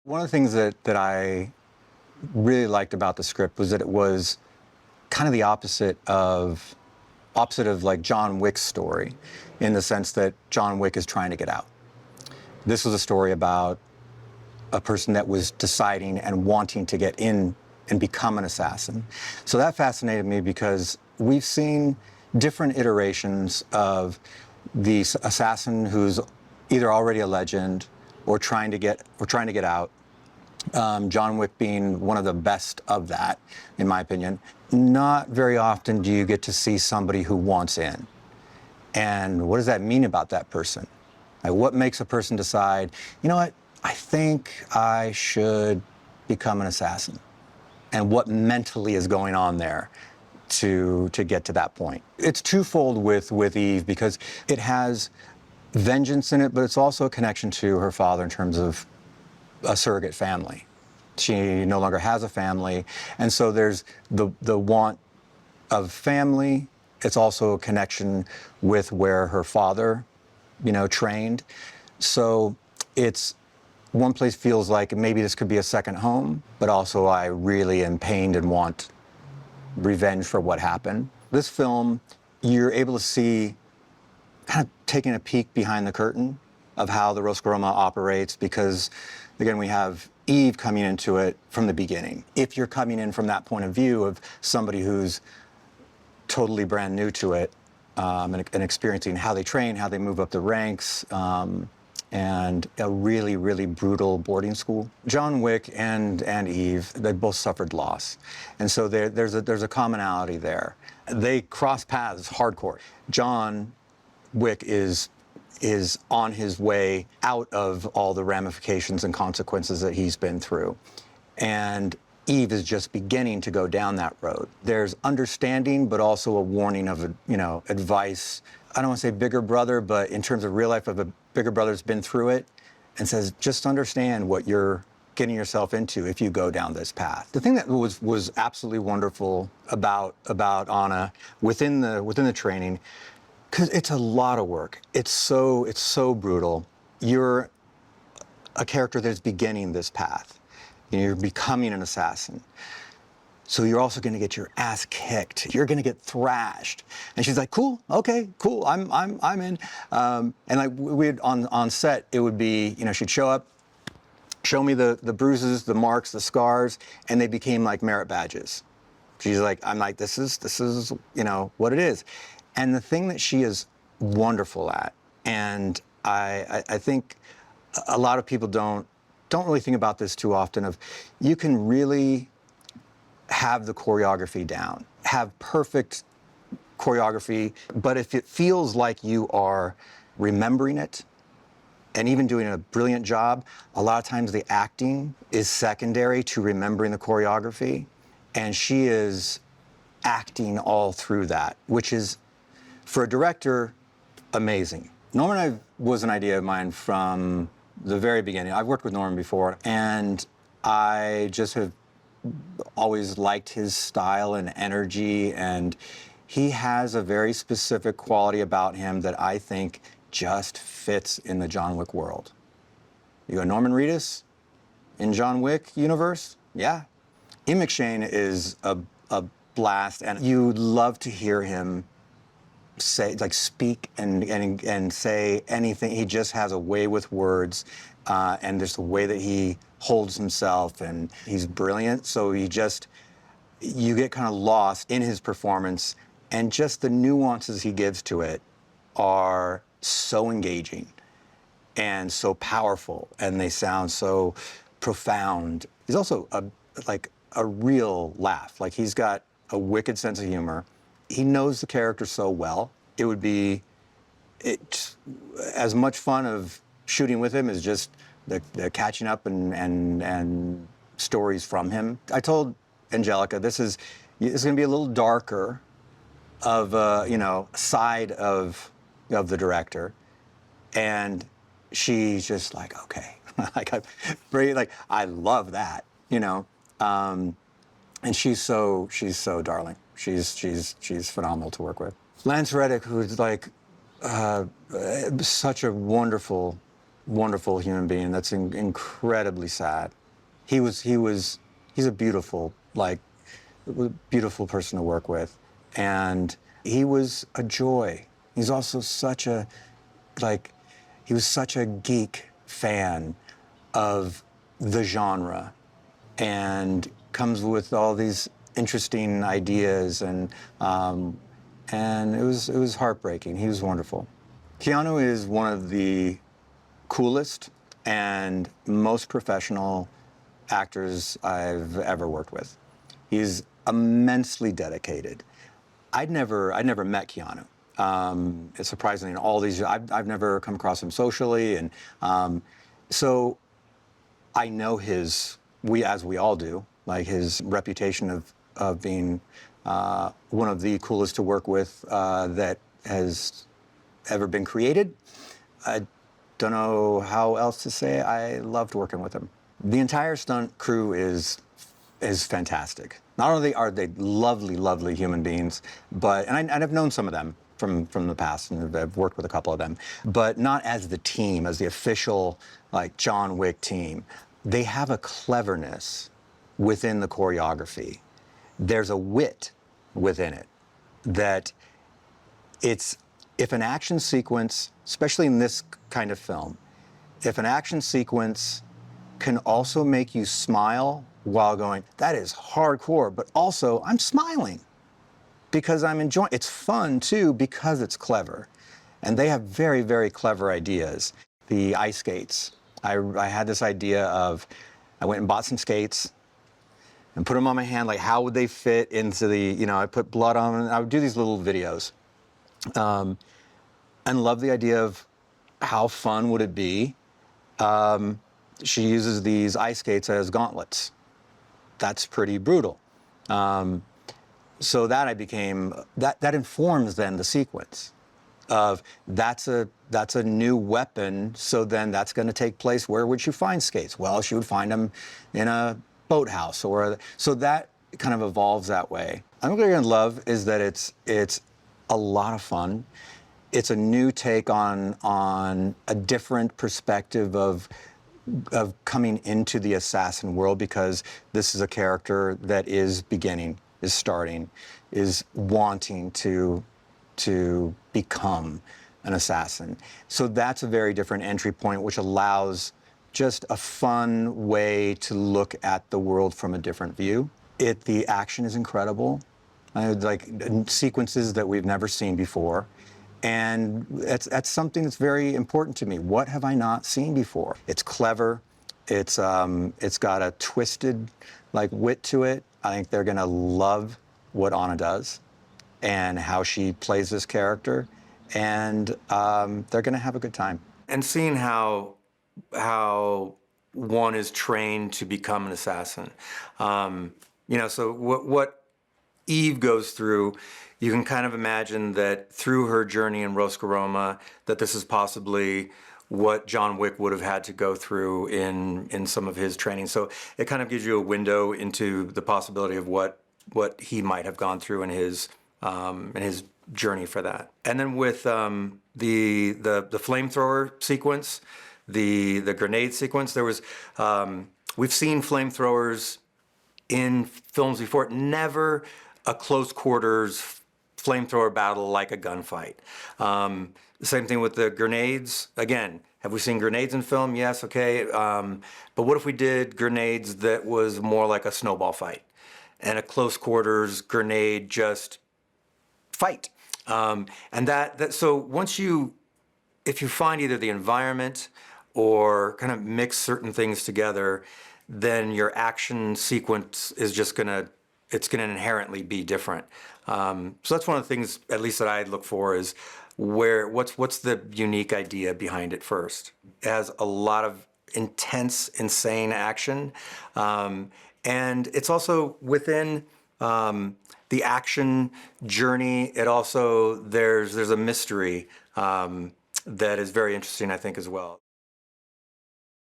One of the things that I really liked about the script was that it was kind of the opposite of like John Wick's story, in the sense that John Wick is trying to get out. This was a story about a person that was deciding and wanting to get in and become an assassin. So that fascinated me because we've seen different iterations of the assassin who's either already a legend or trying to get out. John Wick being one of the best of that, in my opinion. Not very often do you get to see somebody who wants in. And what does that mean about that person? Like, what makes a person decide, you know what, I think I should become an assassin? And what mentally is going on there to get to that point? It's twofold with Eve, because it has vengeance in it, but it's also a connection to her father in terms of a surrogate family. She no longer has a family, and so there's the want of family. It's also a connection with where her father, trained. So it's one place feels like maybe this could be a second home, but also I really am pained and want revenge for what happened. This film, you're able to see, kind of taking a peek behind the curtain of how the Roscaroma operates, because again, we have Eve coming into it from the beginning. If you're coming in from that point of view of somebody who's totally brand new to it, and experiencing how they train, how they move up the ranks, and a really, really brutal boarding school. John Wick and Eve, they both suffered loss. And so there's a commonality there. They cross paths hardcore. John Wick is on his way out of all the ramifications and consequences that he's been through. And Eve is just beginning to go down that road. There's understanding, but also a warning of, advice. I don't want to say bigger brother, but in terms of real life, of a bigger brother's been through it and says, just understand what you're getting yourself into if you go down this path. The thing that was absolutely wonderful about Anna within the training, because it's a lot of work. It's so brutal. You're a character that's beginning this path. You're becoming an assassin. So you're also going to get your ass kicked. You're going to get thrashed. And she's like, cool, okay, cool, I'm in. And like we'd on set, it would be, she'd show up, show me the bruises, the marks, the scars, and they became like merit badges. She's like, I'm like, this is what it is. And the thing that she is wonderful at, and I think a lot of people don't really think about this too often, of you can really have the choreography down, have perfect choreography, but if it feels like you are remembering it and even doing a brilliant job, a lot of times the acting is secondary to remembering the choreography. And she is acting all through that, which is, for a director, amazing. Norman and I was an idea of mine from the very beginning. I've worked with Norman before, and I just have always liked his style and energy, and he has a very specific quality about him that I think just fits in the John Wick world. You go Norman Reedus in John Wick universe? Yeah. Ian McShane is a blast, and you love to hear him speak and say anything. He just has a way with words, and there's the way that he holds himself, and he's brilliant. So you get kind of lost in his performance, and just the nuances he gives to it are so engaging and so powerful, and they sound so profound. He's also a real laugh. Like, he's got a wicked sense of humor. He knows the character so well. It would be as much fun of shooting with him as just the catching up and stories from him. I told Angelica, this is going to be a little darker of side of the director, and she's just like, okay, I love that, and she's so darling. She's phenomenal to work with. Lance Reddick, who's such a wonderful wonderful human being that's incredibly sad. He's a beautiful, like, beautiful person to work with. And he was a joy. He's also such a, like, he was such a geek fan of the genre and comes with all these interesting ideas, and it was heartbreaking. He was wonderful. Keanu is one of the coolest and most professional actors I've ever worked with. He's immensely dedicated. I'd never met Keanu. It's surprisingly, in all these, I've never come across him socially, and so I know as we all do, like his reputation of being one of the coolest to work with that has ever been created. I don't know how else to say it. I loved working with him. The entire stunt crew is fantastic. Not only are they lovely, lovely human beings, but and I've known some of them from the past, and I've worked with a couple of them, but not as the team, as the official like John Wick team. They have a cleverness within the choreography. There's a wit within it that it's, if an action sequence, especially in this kind of film, if an action sequence can also make you smile while going, that is hardcore, but also I'm smiling because I'm enjoying. It's fun too because it's clever. And they have very, very clever ideas. The ice skates. I had this idea of, I went and bought some skates and put them on my hand, like how would they fit into the, I put blood on them, and I would do these little videos. And love the idea of how fun would it be. She uses these ice skates as gauntlets. That's pretty brutal. So that that informs then the sequence of that's a new weapon. So then that's going to take place. Where would she find skates? Well, she would find them in a boathouse, so that kind of evolves that way. I think what you're going to love is that it's a lot of fun. It's a new take on a different perspective of coming into the assassin world, because this is a character that is starting, is wanting to become an assassin. So that's a very different entry point, which allows just a fun way to look at the world from a different view. The action is incredible, like sequences that we've never seen before. And that's something that's very important to me. What have I not seen before? It's clever. It's got a twisted like wit to it. I think they're gonna love what Anna does and how she plays this character, and they're gonna have a good time. And seeing how one is trained to become an assassin, so what Eve goes through, you can kind of imagine that through her journey in Roscaroma, that this is possibly what John Wick would have had to go through in some of his training. So it kind of gives you a window into the possibility of what he might have gone through in his journey for that. And then with the flamethrower sequence, the grenade sequence, there was we've seen flamethrowers in films before, never a close quarters flamethrower battle like a gunfight. The same thing with the grenades. Again, have we seen grenades in film? Yes, okay. But what if we did grenades that was more like a snowball fight, and a close quarters grenade just fight? And so if you find either the environment or kind of mix certain things together, then your action sequence is just it's gonna inherently be different. So that's one of the things, at least that I look for, is what's the unique idea behind it first. It has a lot of intense, insane action, and it's also within the action journey. It also there's a mystery that is very interesting, I think, as well.